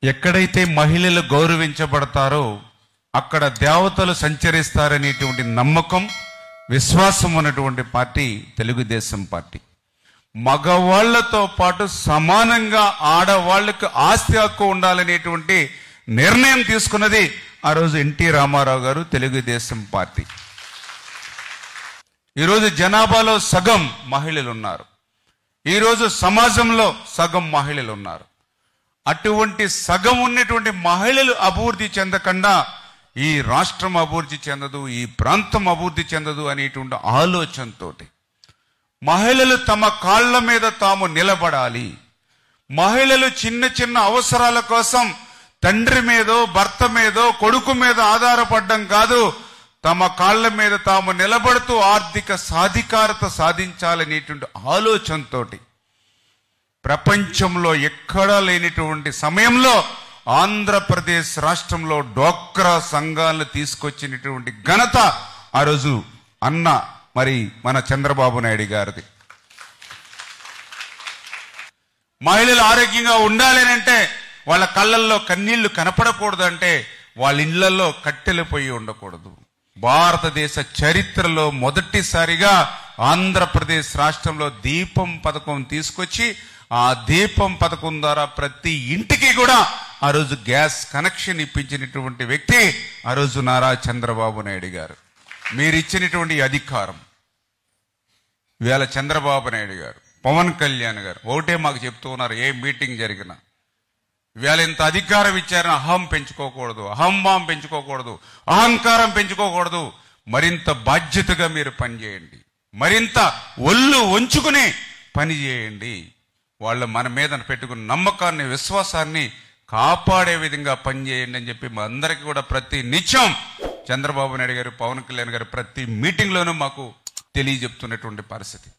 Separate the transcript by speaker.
Speaker 1: ఎక్కడైతే మహిళలు గౌరవించబడతారో అక్కడ దేవతలు సంచరిస్తారనేటువంటి నమ్మకం, విశ్వాసం ఉన్నటువంటి పార్టీ తెలుగుదేశం పార్టీ. మగవాళ్లతో పాటు సమానంగా ఆడవాళ్లకు ఆస్తి హక్కు ఉండాలనేటువంటి నిర్ణయం తీసుకున్నది ఆ రోజు ఎన్టీ రామారావు గారు, తెలుగుదేశం పార్టీ. ఈరోజు జనాభాలో సగం మహిళలు ఉన్నారు. ఈరోజు సమాజంలో సగం మహిళలు ఉన్నారు. అటువంటి సగం ఉన్నటువంటి మహిళలు అభివృద్ధి చెందకుండా ఈ రాష్ట్రం అభివృద్ధి చెందదు, ఈ ప్రాంతం అభివృద్ధి చెందదు అనేటువంటి ఆలోచనతో మహిళలు తమ కాళ్ల మీద తాము నిలబడాలి. మహిళలు చిన్న చిన్న అవసరాల కోసం తండ్రి మీదో, భర్త మీదో, కొడుకు మీద ఆధారపడడం కాదు, తమ కాళ్ల మీద తాము నిలబడుతూ ఆర్థిక సాధికారత సాధించాలనేటువంటి ఆలోచనతో ప్రపంచంలో ఎక్కడా లేనిటువంటి సమయంలో ఆంధ్రప్రదేశ్ రాష్ట్రంలో డ్వాక్రా సంఘాలను తీసుకొచ్చినటువంటి ఘనత ఆ రోజు మరి మన చంద్రబాబు నాయుడు గారిది. మహిళలు ఆరోగ్యంగా ఉండాలి అంటే వాళ్ళ కళ్ళల్లో కన్నీళ్లు కనపడకూడదు అంటే వాళ్ళ ఇళ్లలో కట్టెలు పొయ్యి ఉండకూడదు. భారతదేశ చరిత్రలో మొదటిసారిగా ఆంధ్రప్రదేశ్ రాష్ట్రంలో దీపం పథకం తీసుకొచ్చి ఆ దీపం పథకం ద్వారా ప్రతి ఇంటికి కూడా ఆ రోజు గ్యాస్ కనెక్షన్ ఇప్పించినటువంటి వ్యక్తి ఆ రోజు నారా చంద్రబాబు నాయుడు గారు. మీరిచ్చినటువంటి అధికారం ఇవాళ చంద్రబాబు నాయుడు గారు, పవన్ కళ్యాణ్ గారు ఒకటే మాకు చెప్తూ ఉన్నారు. ఏ మీటింగ్ జరిగినా ఇవాళ ఇంత అధికారం ఇచ్చారని అహం పెంచుకోకూడదు, అహంభావం పెంచుకోకూడదు, అహంకారం పెంచుకోకూడదు. మరింత బాధ్యతగా మీరు పనిచేయండి, మరింత ఒళ్ళు వంచుకుని పని చేయండి. వాళ్ళు మన మీద పెట్టుకున్న నమ్మకాన్ని, విశ్వాసాన్ని కాపాడే విధంగా పనిచేయండి అని చెప్పి మా అందరికీ కూడా ప్రతి నిత్యం చంద్రబాబు నాయుడు గారు, పవన్ కళ్యాణ్ గారు ప్రతి మీటింగ్లోనూ మాకు తెలియజెప్తున్నటువంటి పరిస్థితి.